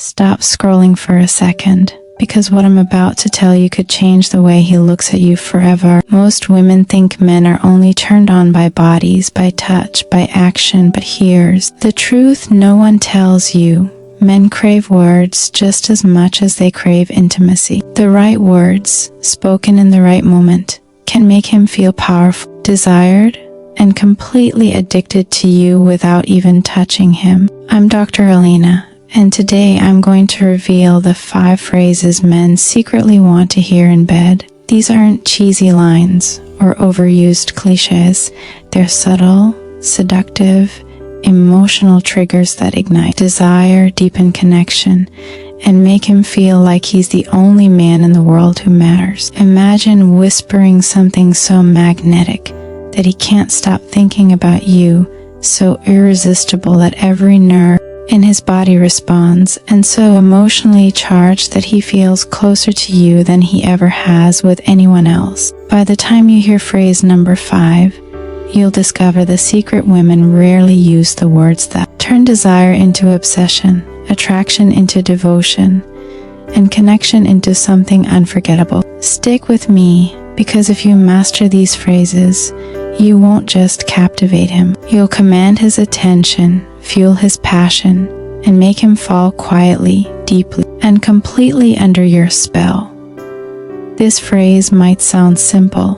Stop scrolling for a second, because what I'm about to tell you could change the way he looks at you forever. Most women think men are only turned on by bodies, by touch, by action, but here's the truth no one tells you. Men crave words just as much as they crave intimacy. The right words, spoken in the right moment, can make him feel powerful, desired, and completely addicted to you without even touching him. I'm Dr. Elina, and today I'm going to reveal the 5 phrases men secretly want to hear in bed. These aren't cheesy lines or overused cliches. They're subtle, seductive, emotional triggers that ignite desire, deepen connection, and make him feel like he's the only man in the world who matters. Imagine whispering something so magnetic that he can't stop thinking about you, so irresistible that every nerve in his body responds, and so emotionally charged that he feels closer to you than he ever has with anyone else. By the time you hear phrase number 5, you'll discover the secret women rarely use the words that turn desire into obsession, attraction into devotion, and connection into something unforgettable. Stick with me, because if you master these phrases, you won't just captivate him. You'll command his attention, fuel his passion, and make him fall quietly, deeply, and completely under your spell. This phrase might sound simple,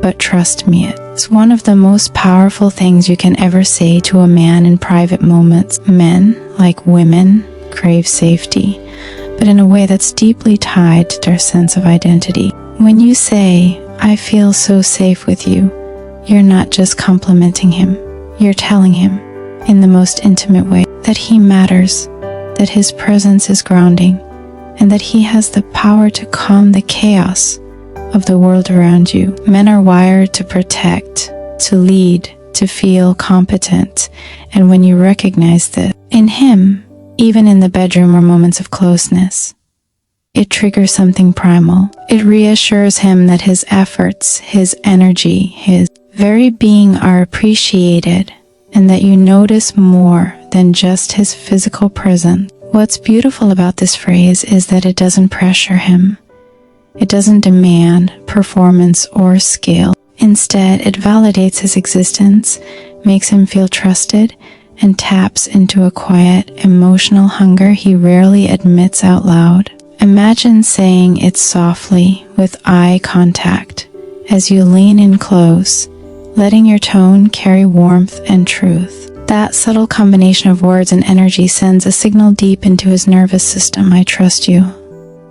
but trust me, it's one of the most powerful things you can ever say to a man in private moments. Men, like women, crave safety, but in a way that's deeply tied to their sense of identity. When you say, "I feel so safe with you," you're not just complimenting him, you're telling him, in the most intimate way, that he matters, that his presence is grounding, and that he has the power to calm the chaos of the world around you. Men are wired to protect, to lead, to feel competent, and when you recognize this in him, even in the bedroom or moments of closeness, it triggers something primal. It reassures him that his efforts, his energy, his very being are appreciated, and that you notice more than just his physical presence. What's beautiful about this phrase is that it doesn't pressure him. It doesn't demand performance or skill. Instead, it validates his existence, makes him feel trusted, and taps into a quiet, emotional hunger he rarely admits out loud. Imagine saying it softly, with eye contact, as you lean in close, letting your tone carry warmth and truth. That subtle combination of words and energy sends a signal deep into his nervous system. I trust you.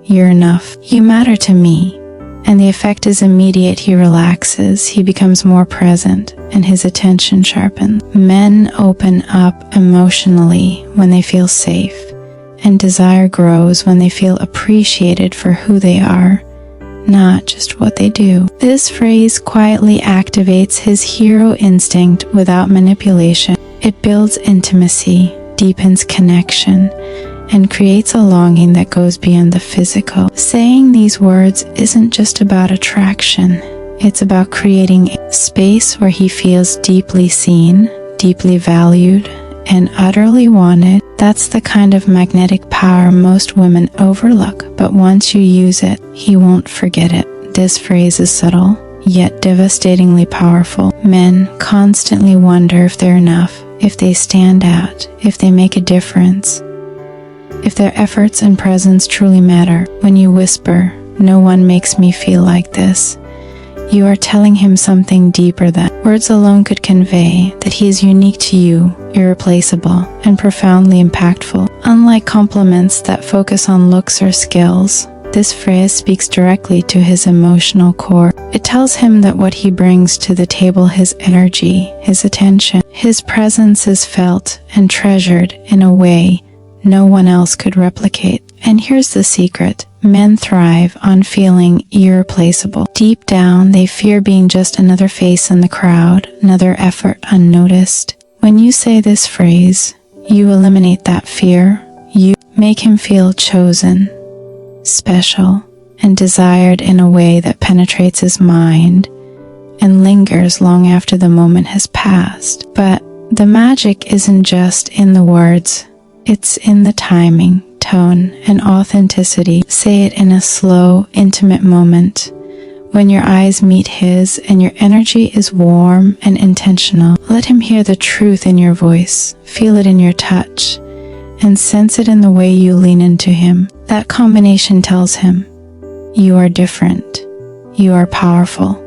You're enough. You matter to me. And the effect is immediate. He relaxes, he becomes more present, and his attention sharpens. Men open up emotionally when they feel safe, and desire grows when they feel appreciated for who they are, not just what they do. This phrase quietly activates his hero instinct without manipulation. It builds intimacy, deepens connection, and creates a longing that goes beyond the physical. Saying these words isn't just about attraction. It's about creating a space where he feels deeply seen, deeply valued, and utterly wanted. That's the kind of magnetic power most women overlook, but once you use it, he won't forget it. This phrase is subtle, yet devastatingly powerful. Men constantly wonder if they're enough, if they stand out, if they make a difference, if their efforts and presence truly matter. When you whisper, "No one makes me feel like this," you are telling him something deeper than words alone could convey, that he is unique to you, irreplaceable, and profoundly impactful. Unlike compliments that focus on looks or skills, this phrase speaks directly to his emotional core. It tells him that what he brings to the table, his energy, his attention, his presence is felt and treasured in a way no one else could replicate. And here's the secret. Men thrive on feeling irreplaceable. Deep down, they fear being just another face in the crowd, another effort unnoticed. When you say this phrase, you eliminate that fear. You make him feel chosen, special, and desired in a way that penetrates his mind and lingers long after the moment has passed. But the magic isn't just in the words. It's in the timing. tone and authenticity. Say it in a slow, intimate moment, when your eyes meet his and your energy is warm and intentional. Let him hear the truth in your voice, feel it in your touch, and sense it in the way you lean into him. That combination tells him, you are different, you are powerful,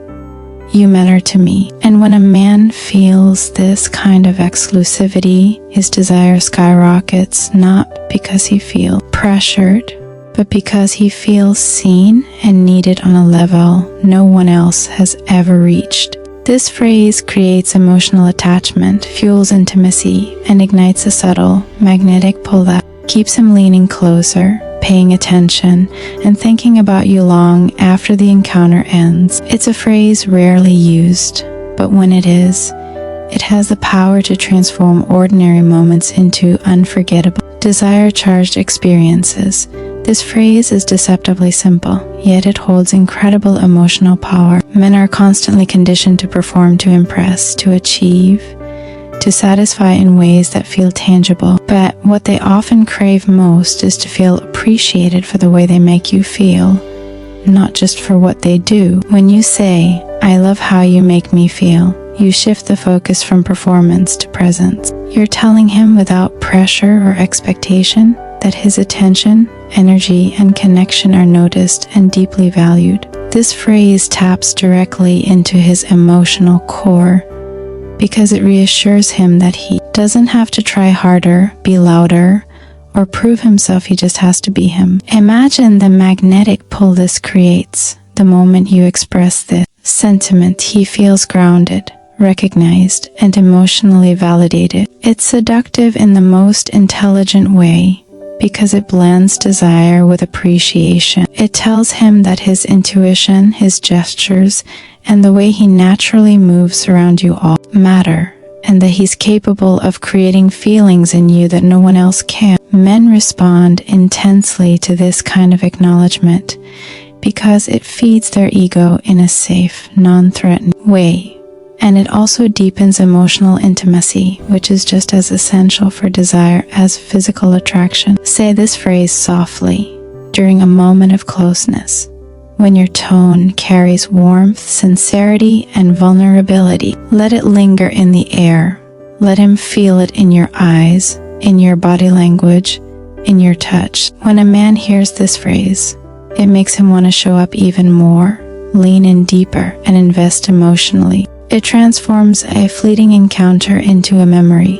you matter to me. And when a man feels this kind of exclusivity, his desire skyrockets, not because he feels pressured, but because he feels seen and needed on a level no one else has ever reached. This phrase creates emotional attachment, fuels intimacy, and ignites a subtle, magnetic pull that keeps him leaning closer, paying attention, and thinking about you long after the encounter ends. It's a phrase rarely used, but when it is, it has the power to transform ordinary moments into unforgettable, desire-charged experiences. This phrase is deceptively simple, yet it holds incredible emotional power. Men are constantly conditioned to perform, to impress, to achieve, to satisfy in ways that feel tangible. But what they often crave most is to feel appreciated for the way they make you feel, not just for what they do. When you say, I love how you make me feel, you shift the focus from performance to presence. You're telling him without pressure or expectation that his attention, energy, and connection are noticed and deeply valued. This phrase taps directly into his emotional core because it reassures him that he doesn't have to try harder, be louder, or prove himself. He just has to be him. Imagine the magnetic pull this creates. The moment you express this sentiment, he feels grounded, recognized, and emotionally validated. It's seductive in the most intelligent way, because it blends desire with appreciation. It tells him that his intuition, his gestures, and the way he naturally moves around you all matter, and that he's capable of creating feelings in you that no one else can. Men respond intensely to this kind of acknowledgement because it feeds their ego in a safe, non-threatening way. And it also deepens emotional intimacy, which is just as essential for desire as physical attraction. Say this phrase softly during a moment of closeness, when your tone carries warmth, sincerity, and vulnerability. Let it linger in the air. Let him feel it in your eyes, in your body language, in your touch. When a man hears this phrase, it makes him want to show up even more, lean in deeper, and invest emotionally. It transforms a fleeting encounter into a memory,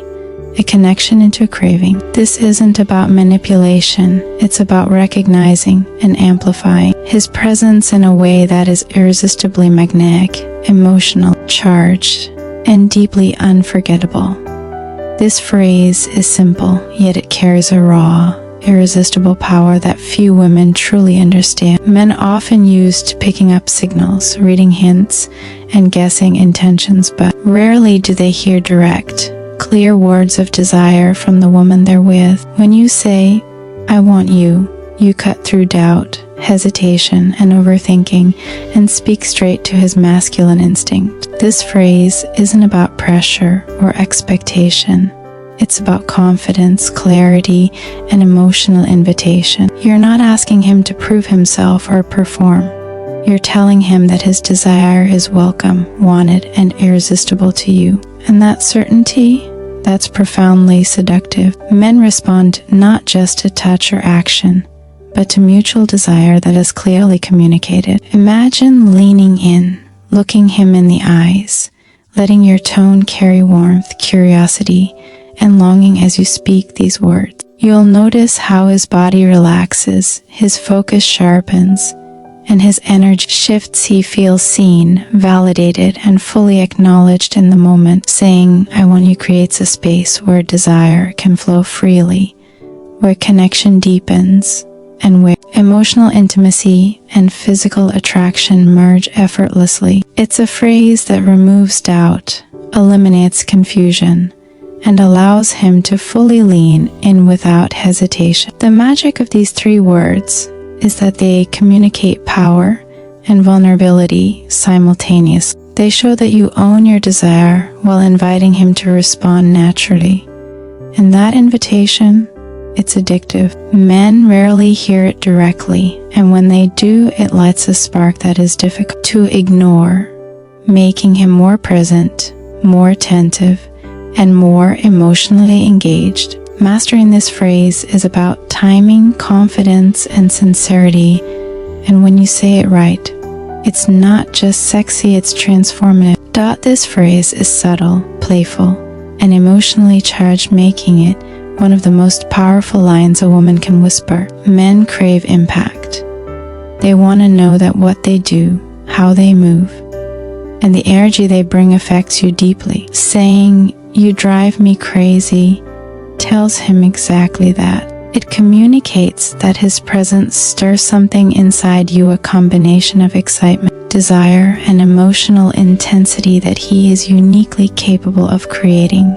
a connection into a craving. This isn't about manipulation, it's about recognizing and amplifying his presence in a way that is irresistibly magnetic, emotional, charged, and deeply unforgettable. This phrase is simple, yet it carries a raw, irresistible power that few women truly understand. Men often used picking up signals, reading hints, and guessing intentions, but rarely do they hear direct, clear words of desire from the woman they're with. When you say, I want you, you cut through doubt, hesitation, and overthinking, and speak straight to his masculine instinct. This phrase isn't about pressure or expectation. It's about confidence, clarity, and emotional invitation. You're not asking him to prove himself or perform. You're telling him that his desire is welcome, wanted, and irresistible to you. And that certainty, that's profoundly seductive. Men respond not just to touch or action, but to mutual desire that is clearly communicated. Imagine leaning in, looking him in the eyes, letting your tone carry warmth, curiosity, and longing as you speak these words. You'll notice how his body relaxes, his focus sharpens, and his energy shifts. He feels seen, validated, and fully acknowledged in the moment. Saying, I want you creates a space where desire can flow freely, where connection deepens, and where emotional intimacy and physical attraction merge effortlessly. It's a phrase that removes doubt, eliminates confusion, and allows him to fully lean in without hesitation. The magic of these three words is that they communicate power and vulnerability simultaneously. They show that you own your desire while inviting him to respond naturally. And that invitation, It's addictive. Men rarely hear it directly, and when they do, it lights a spark that is difficult to ignore, making him more present, more attentive, and more emotionally engaged. Mastering this phrase is about timing, confidence, and sincerity, and when you say it right, it's not just sexy, it's transformative. This phrase is subtle, playful, and emotionally charged, making it one of the most powerful lines a woman can whisper. Men crave impact. They want to know that what they do, how they move, and the energy they bring affects you deeply. Saying, "You drive me crazy," tells him exactly that. It communicates that his presence stirs something inside you, a combination of excitement, desire, and emotional intensity that he is uniquely capable of creating.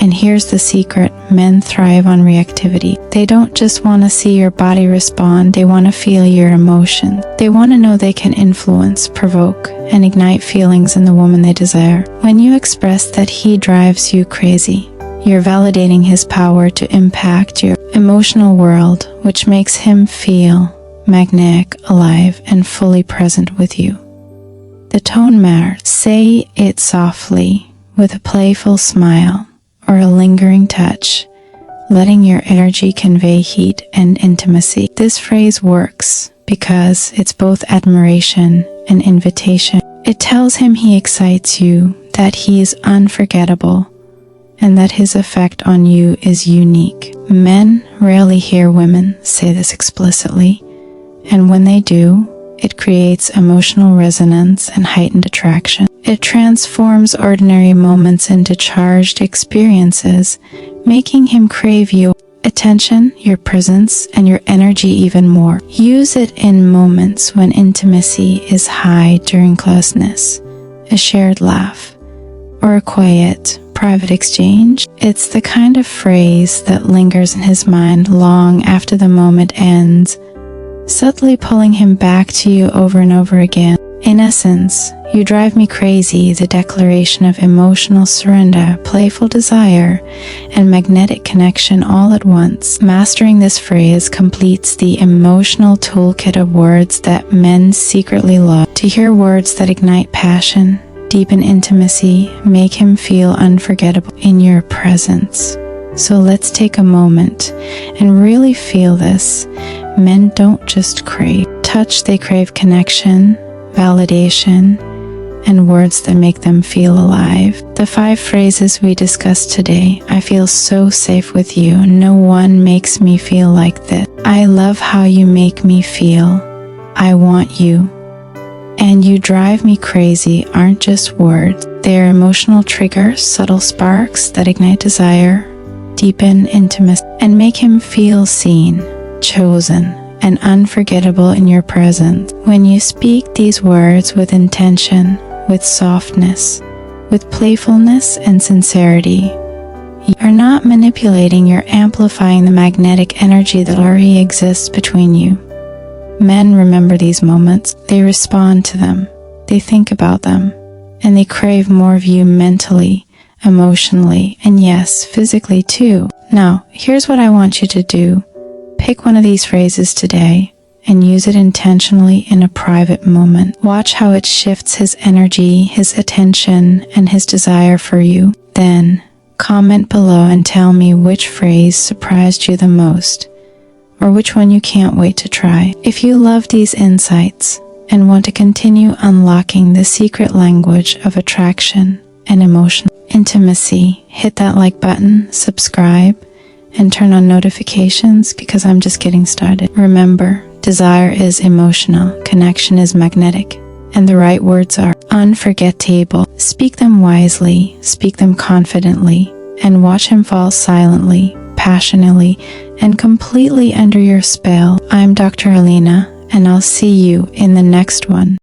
And here's the secret: men thrive on reactivity. They don't just want to see your body respond, they want to feel your emotion. They want to know they can influence, provoke, and ignite feelings in the woman they desire. When you express that he drives you crazy, you're validating his power to impact your emotional world, which makes him feel magnetic, alive, and fully present with you. The tone matters. Say it softly, with a playful smile, or a lingering touch, letting your energy convey heat and intimacy. This phrase works because it's both admiration and invitation. It tells him he excites you, that he is unforgettable, and that his effect on you is unique. Men rarely hear women say this explicitly, and when they do, it creates emotional resonance and heightened attraction. It transforms ordinary moments into charged experiences, making him crave your attention, your presence, and your energy even more. Use it in moments when intimacy is high, during closeness, a shared laugh, or a quiet, private exchange. It's the kind of phrase that lingers in his mind long after the moment ends, subtly pulling him back to you over and over again. In essence, "You drive me crazy," the declaration of emotional surrender, playful desire, and magnetic connection all at once. Mastering this phrase completes the emotional toolkit of words that men secretly love. To hear words that ignite passion, deepen intimacy, make him feel unforgettable in your presence. So let's take a moment and really feel this. Men don't just crave touch, they crave connection, validation, and words that make them feel alive. The 5 phrases we discussed today: "I feel so safe with you," "No one makes me feel like this," "I love how you make me feel," "I want you," and "You drive me crazy" aren't just words. They're emotional triggers, subtle sparks that ignite desire, deepen intimacy, and make him feel seen, chosen, and unforgettable in your presence. When you speak these words with intention, with softness, with playfulness and sincerity, you are not manipulating, you're amplifying the magnetic energy that already exists between you. Men remember these moments, they respond to them, they think about them, and they crave more of you mentally, emotionally, and yes, physically too. Now, here's what I want you to do. Pick one of these phrases today and use it intentionally in a private moment. Watch how it shifts his energy, his attention, and his desire for you. Then, comment below and tell me which phrase surprised you the most, or which one you can't wait to try. If you love these insights and want to continue unlocking the secret language of attraction and emotional intimacy, hit that like button, subscribe, and turn on notifications, because I'm just getting started. Remember, desire is emotional, connection is magnetic, and the right words are unforgettable. Speak them wisely, speak them confidently, and watch him fall silently, passionately, and completely under your spell. I'm Dr. Elina, and I'll see you in the next one.